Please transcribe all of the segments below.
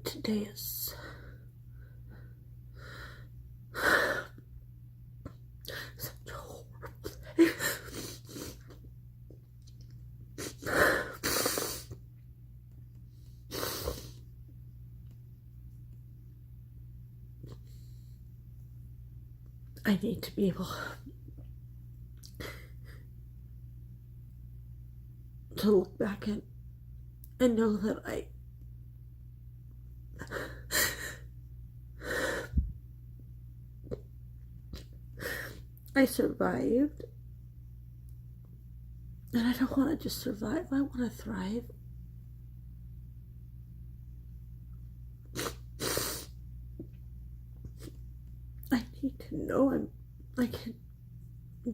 Today is such a horrible day. I need to be able to look back and know that I survived. And I don't want to just survive, I want to thrive. I need to know I can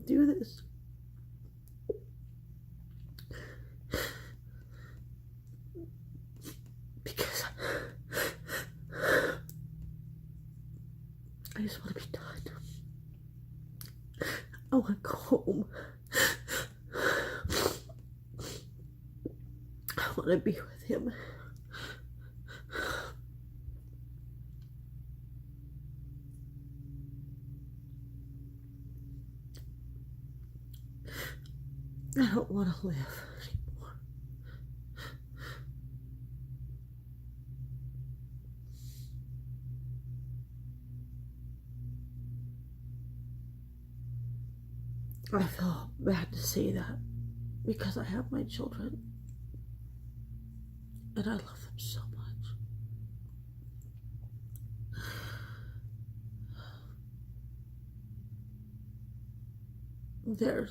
do this. Because I just want to be done. I want to go home. I want to be with him. I don't want to live anymore. I feel bad to say that because I have my children and I love them so much. Their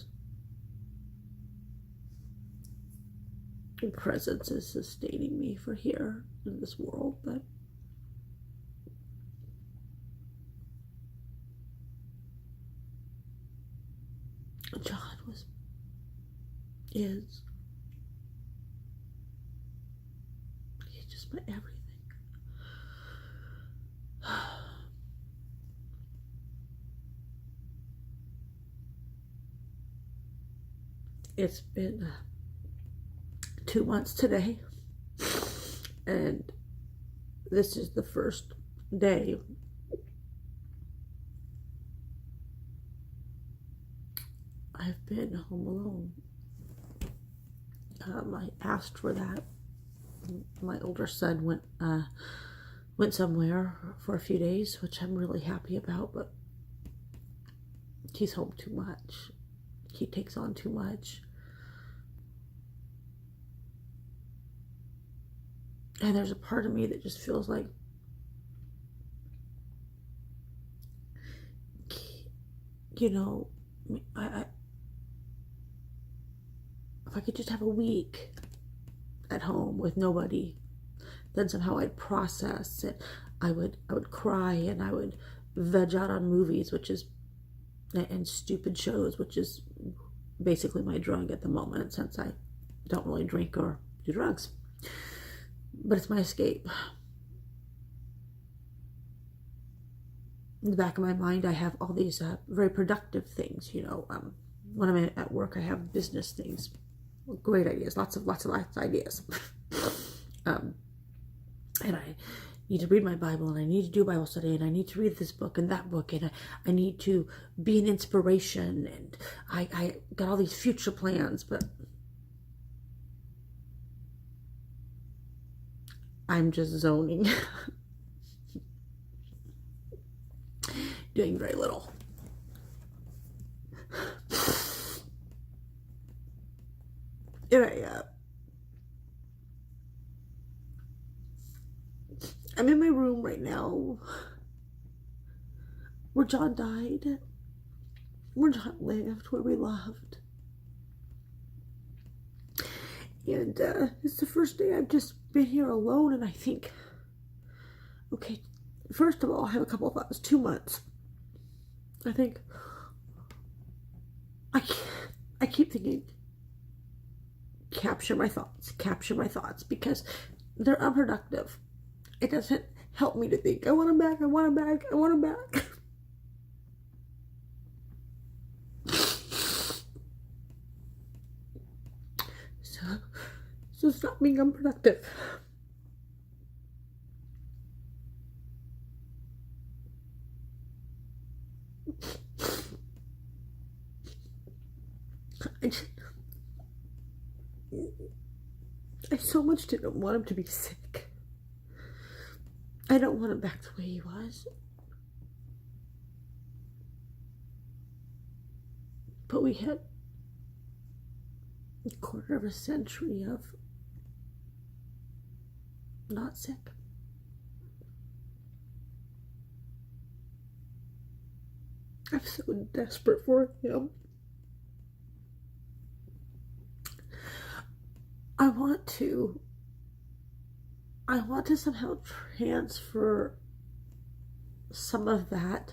presence is sustaining me for here in this world, but John is he's just my everything. It's been 2 months today, and this is the first day I've been home alone. I asked for that. My older son went somewhere for a few days, which I'm really happy about, but he's home too much. He takes on too much. And there's a part of me that just feels like, you know, I if I could just have a week at home with nobody, then somehow I'd process it. I would cry, and I would veg out on movies, and stupid shows, which is basically my drug at the moment, since I don't really drink or do drugs. But it's my escape. In the back of my mind, I have all these very productive things. You know, when I'm at work, I have business things, great ideas, lots of ideas. And I need to read my Bible, and I need to do Bible study, and I need to read this book and that book, and I need to be an inspiration, and I got all these future plans, but I'm just zoning. Doing very little. And I'm in my room right now, where John died, where John lived, where we loved. And it's the first day I've just been here alone, and I think, okay, first of all, I have a couple of thoughts. 2 months. I think, I keep thinking, capture my thoughts, because they're unproductive. It doesn't help me to think, I want him back, I want him back, I want him back. So stop being unproductive. I just, I so much didn't want him to be sick. I don't want him back the way he was. But we had a quarter of a century of not sick. I'm so desperate for him. I want to somehow transfer some of that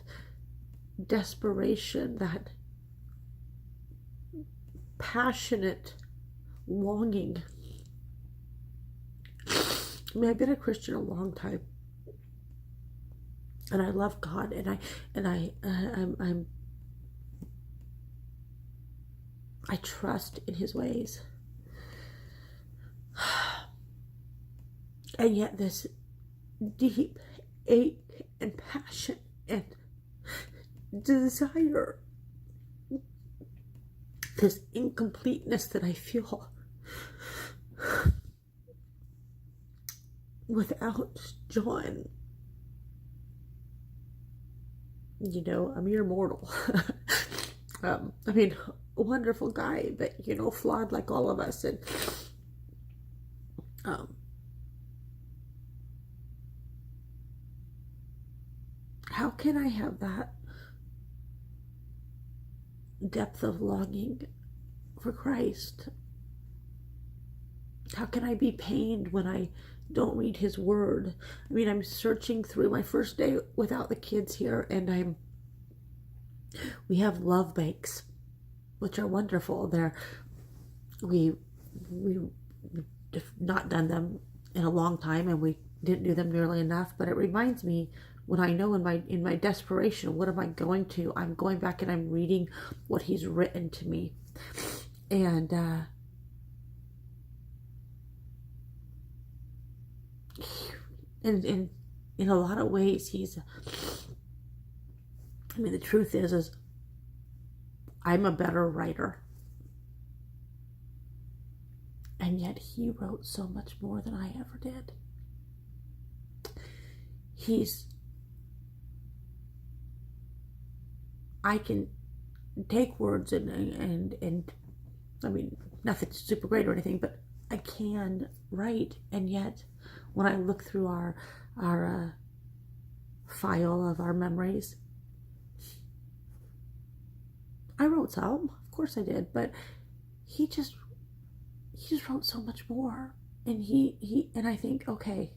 desperation, that passionate longing. I mean, I've been a Christian a long time, and I love God, and I trust in His ways. And yet this deep ache and passion and desire, this incompleteness that I feel without John, you know, a mere mortal. I mean, a wonderful guy, but, you know, flawed like all of us. And how can I have that depth of longing for Christ? How can I be pained when I don't read His Word? I mean, I'm searching through my first day without the kids here, and we have love banks, which are wonderful. We've not done them in a long time, and we didn't do them nearly enough. But it reminds me, when I know in my desperation, what am I going to? I'm going back and I'm reading what He's written to me, and in a lot of ways, I mean, the truth is I'm a better writer, and yet He wrote so much more than I ever did. I can take words and I mean, nothing super great or anything, but I can write, and yet when I look through our file of our memories, I wrote some, of course I did, but he just wrote so much more. And and I think, okay,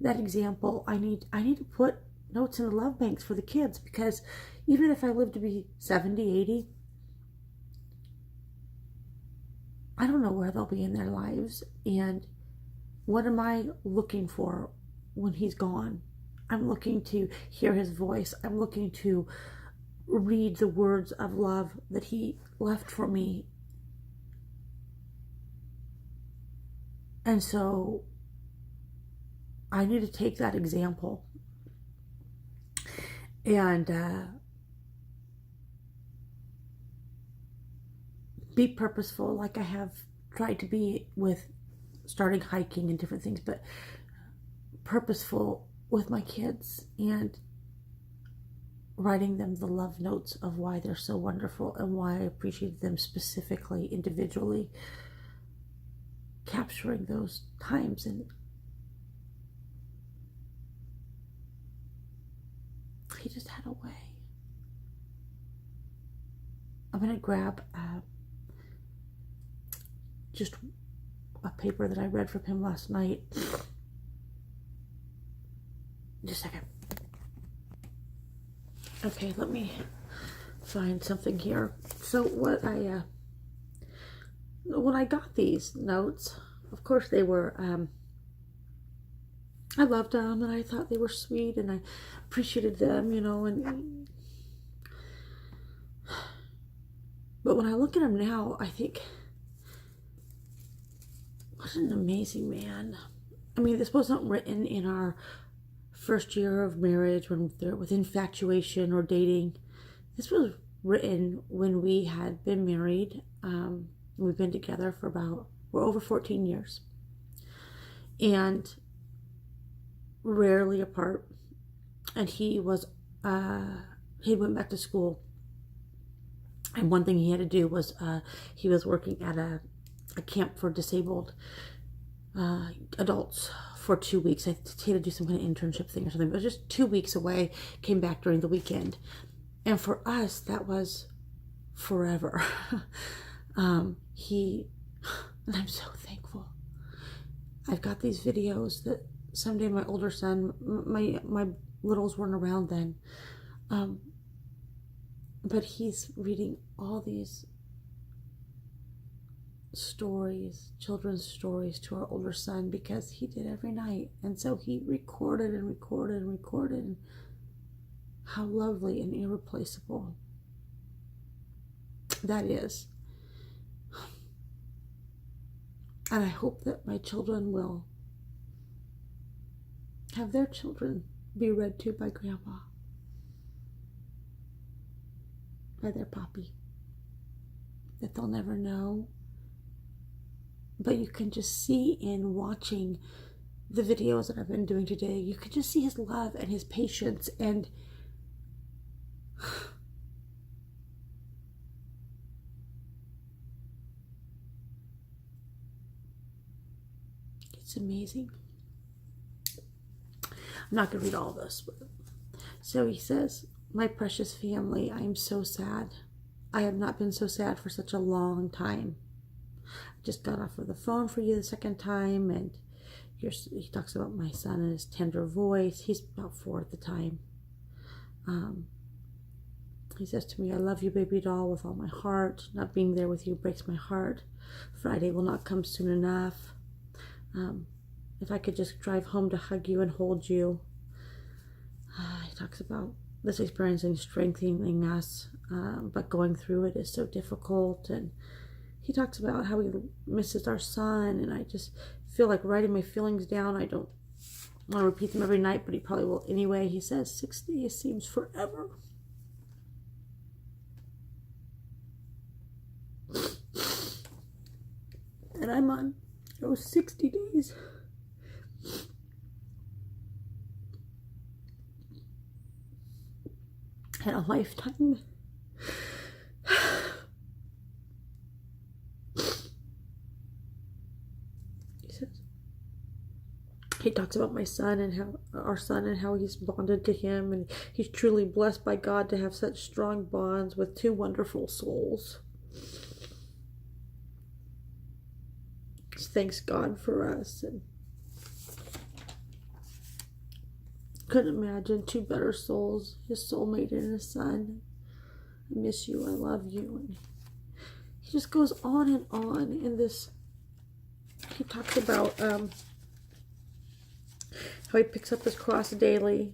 that example, I need to put notes in the love banks for the kids, because even if I live to be 70, 80, I don't know where they'll be in their lives, and what am I looking for when He's gone? I'm looking to hear His voice. I'm looking to read the words of love that He left for me. And so I need to take that example and be purposeful, like I have tried to be with starting hiking and different things, but purposeful with my kids and writing them the love notes of why they're so wonderful and why I appreciate them specifically, individually, capturing those times. And He just had a way. I'm going to grab just a paper that I read from him last night. Just a second. Okay, let me find something here. So what when I got these notes, of course they were, I loved them, and I thought they were sweet, and I appreciated them, you know, but when I look at them now, I think, What an amazing man. I mean, this wasn't written in our first year of marriage when they're with infatuation or dating. This was written when we had been married. We've been together for we're over 14 years. And rarely apart. And he went back to school. And one thing he had to do was he was working at a camp for disabled adults for 2 weeks. I had to do some kind of internship thing or something. But it was just 2 weeks away. Came back during the weekend. And for us, that was forever. And I'm so thankful. I've got these videos that someday my older son, my littles weren't around then, but he's reading all these stories, children's stories, to our older son, because he did every night. And so he recorded and recorded and recorded. How lovely and irreplaceable that is. And I hope that my children will have their children be read to by Grandma, by their Poppy, that they'll never know. But you can just see in watching the videos that I've been doing today, you can just see his love and his patience, and it's amazing. I'm not going to read all this. But so he says, "My precious family, I am so sad. I have not been so sad for such a long time. I just got off of the phone for you the second time, and he talks about my son and his tender voice. He's about 4 at the time. He says to me, 'I love you, baby doll, with all my heart. Not being there with you breaks my heart. Friday will not come soon enough. If I could just drive home to hug you and hold you.' He talks about this experience and strengthening us, but going through it is so difficult. And he talks about how he misses our son, and I just feel like writing my feelings down. I don't want to repeat them every night, but he probably will anyway. He says, 6 days seems forever. And I'm on those 60 days. And a lifetime. He talks about my son and how our son and how he's bonded to him, and he's truly blessed by God to have such strong bonds with 2 wonderful souls. Just thanks God for us, and couldn't imagine 2 better souls, his soulmate and his son. I miss you, I love you. And he just goes on and on in this. He talks about how he picks up his cross daily,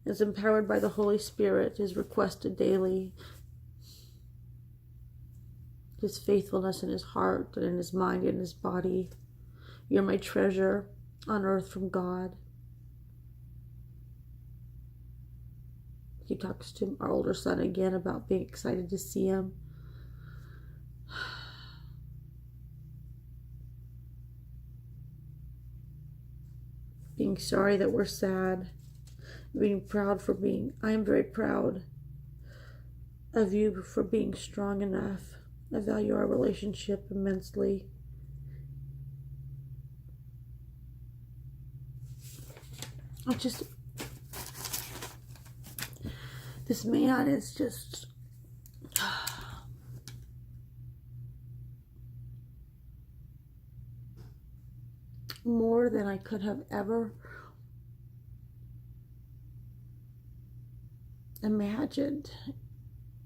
is empowered by the Holy Spirit, is requested daily. His faithfulness in his heart and in his mind and his body. You're my treasure on earth from God. He talks to our older son again about being excited to see him. Being sorry that we're sad. Being proud for being, I am very proud of you for being strong enough. I value our relationship immensely. This man is just more than I could have ever imagined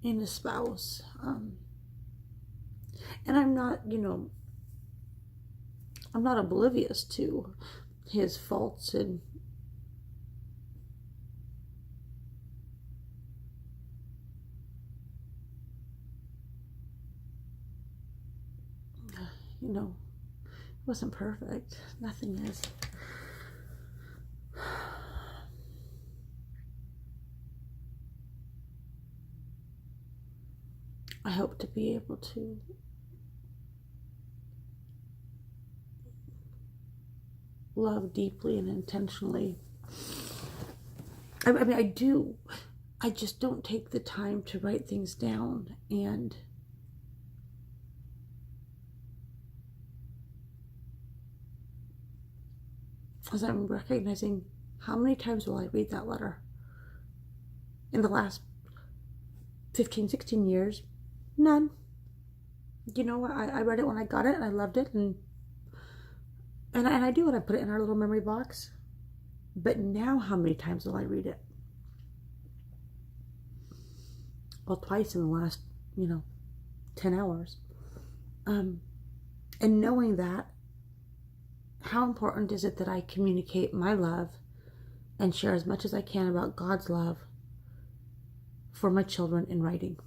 in a spouse. And I'm not, I'm not oblivious to his faults and wasn't perfect. Nothing is. I hope to be able to love deeply and intentionally. I mean, I do. I just don't take the time to write things down. And as I'm recognizing, how many times will I read that letter? In the last 15, 16 years, none. You know, I read it when I got it, and I loved it, and I do when I put it in our little memory box. But now, how many times will I read it? Well, twice in the last, 10 hours. And knowing that, how important is it that I communicate my love and share as much as I can about God's love for my children in writing?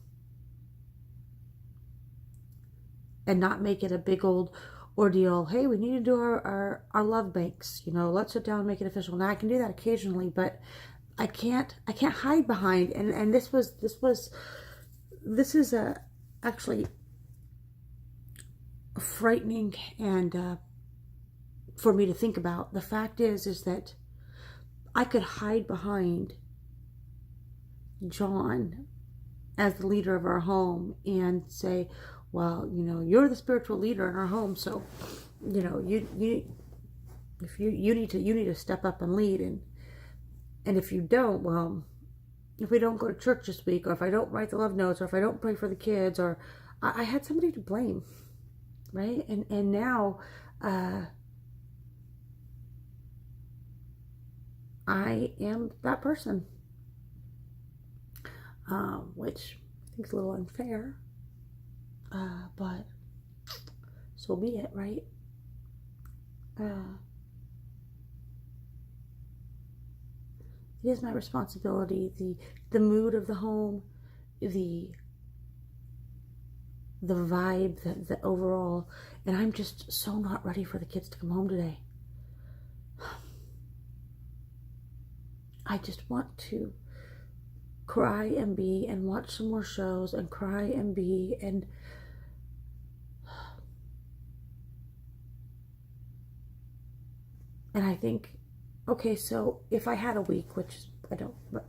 And not make it a big old ordeal. Hey, we need to do our love banks. Let's sit down and make it official. Now I can do that occasionally, but I can't hide behind. And this is actually frightening and for me to think about. The fact is that I could hide behind John as the leader of our home and say, well, you're the spiritual leader in our home, so you need to step up and lead, and if you don't, well, if we don't go to church this week, or if I don't write the love notes, or if I don't pray for the kids, or I had somebody to blame, right? And now I am that person, which I think is a little unfair, but so be it, right? It is my responsibility. The mood of the home, the vibe, the overall, and I'm just so not ready for the kids to come home today. I just want to cry and be, and watch some more shows and cry and be, and I think, okay, so if I had a week, which I don't, but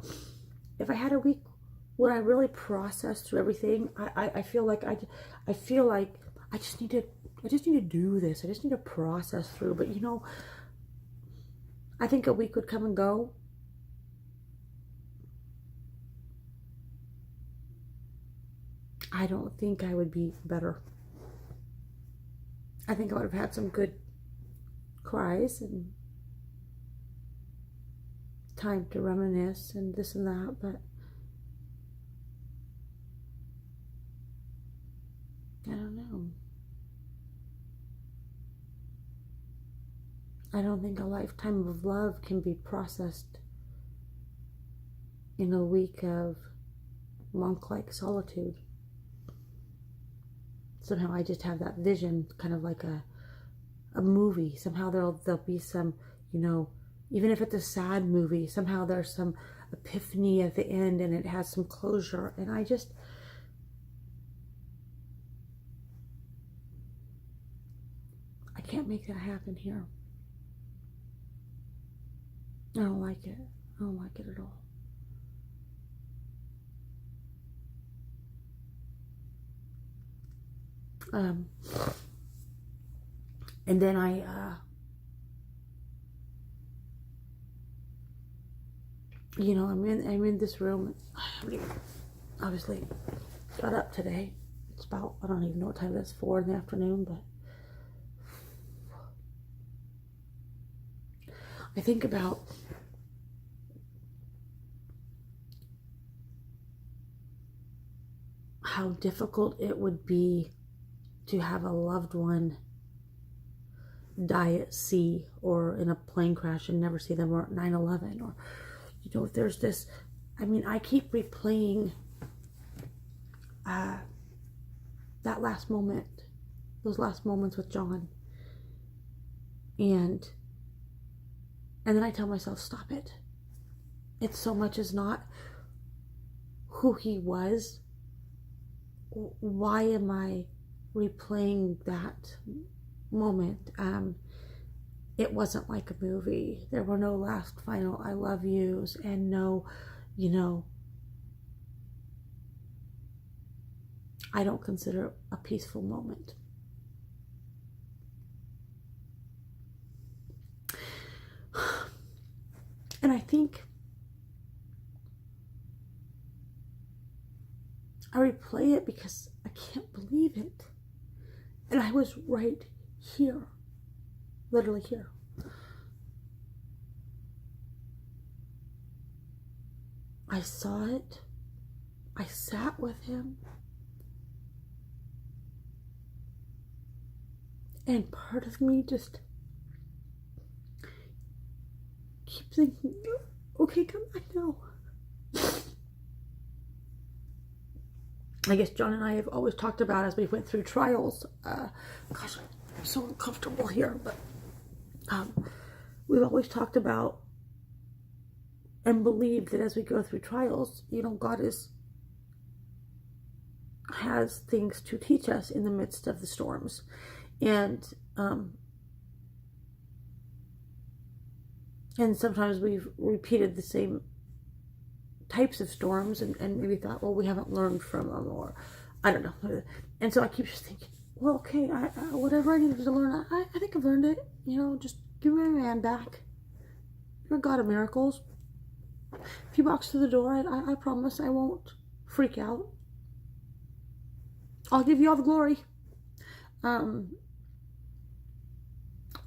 if I had a week, would I really process through everything? I feel like I just need to do this. I just need to process through. But I think a week would come and go. I don't think I would be better. I think I would have had some good cries and time to reminisce and this and that, but I don't know. I don't think a lifetime of love can be processed in a week of monk-like solitude. Somehow I just have that vision, kind of like a movie. Somehow there'll be some, even if it's a sad movie, somehow there's some epiphany at the end and it has some closure. And I can't make that happen here. I don't like it. I don't like it at all. And then I'm in this room. I haven't even obviously got up today. It's about, I don't even know what time it is, 4 in the afternoon, but I think about how difficult it would be to have a loved one die at sea or in a plane crash and never see them, or 9/11, or if there's this, I keep replaying that last moment, those last moments with John, And then I tell myself, stop it. It so much is not who he was. Why am I replaying that moment? It wasn't like a movie. There were no last final I love yous and no, I don't consider it a peaceful moment. And I think I replay it because I can't believe it. And I was right here. Literally here. I saw it. I sat with him. And part of me just keeps thinking, okay, come back now. I guess John and I have always talked about, as we went through trials, gosh, I'm so uncomfortable here, but we've always talked about and believed that as we go through trials, God has things to teach us in the midst of the storms. And sometimes we've repeated the same types of storms and maybe thought, well, we haven't learned from them, or I don't know. And so I keep just thinking, well, okay, whatever I needed to learn, I think I've learned it. Just give my man back. You're a God of miracles. If he walks through the door, I promise I won't freak out. I'll give you all the glory. And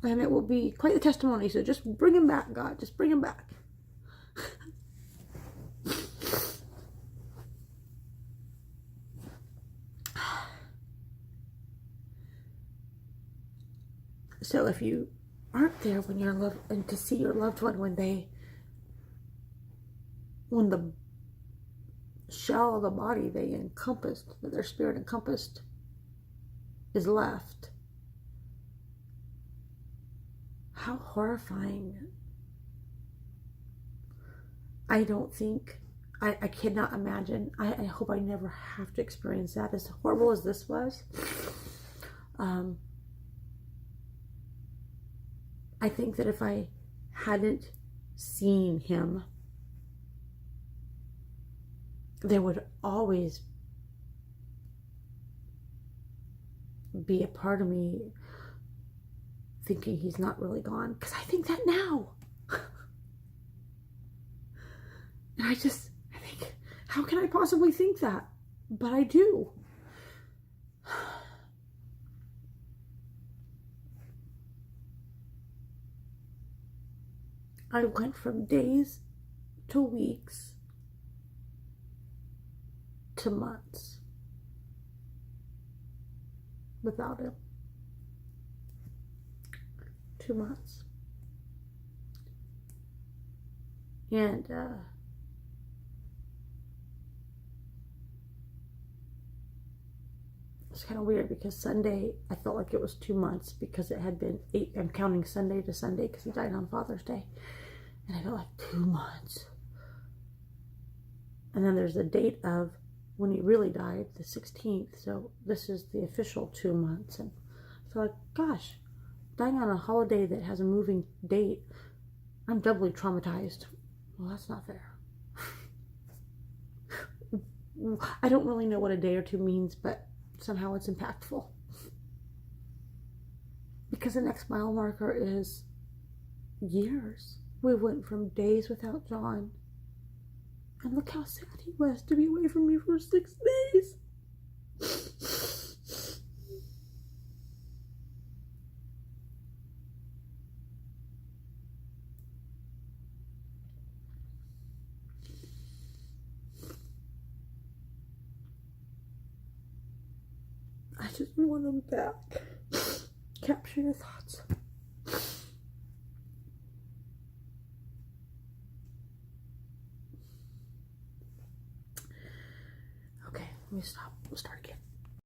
it will be quite the testimony. So just bring him back, God. Just bring him back. So if you aren't there when you're loved, and to see your loved one when the shell of the body they encompassed, that their spirit encompassed, is left, how horrifying. I don't think, I cannot imagine. I hope I never have to experience that, as horrible as this was. I think that if I hadn't seen him, there would always be a part of me thinking he's not really gone, because I think that now. And I think, how can I possibly think that? But I do. I went from days to weeks to months without him. 2 months. And it's kind of weird, because Sunday I felt like it was 2 months, because it had been 8. I'm counting Sunday to Sunday because he died on Father's Day. And I felt like 2 months. And then there's the date of when he really died, the 16th. So this is the official 2 months. And I feel like, gosh, dying on a holiday that has a moving date, I'm doubly traumatized. Well, that's not fair. I don't really know what a day or 2 means, but somehow it's impactful. Because the next mile marker is years. We went from days without John. And look how sad he was to be away from me for 6 days. I just want him back. Capture your thoughts. Okay, let me stop. We'll start again.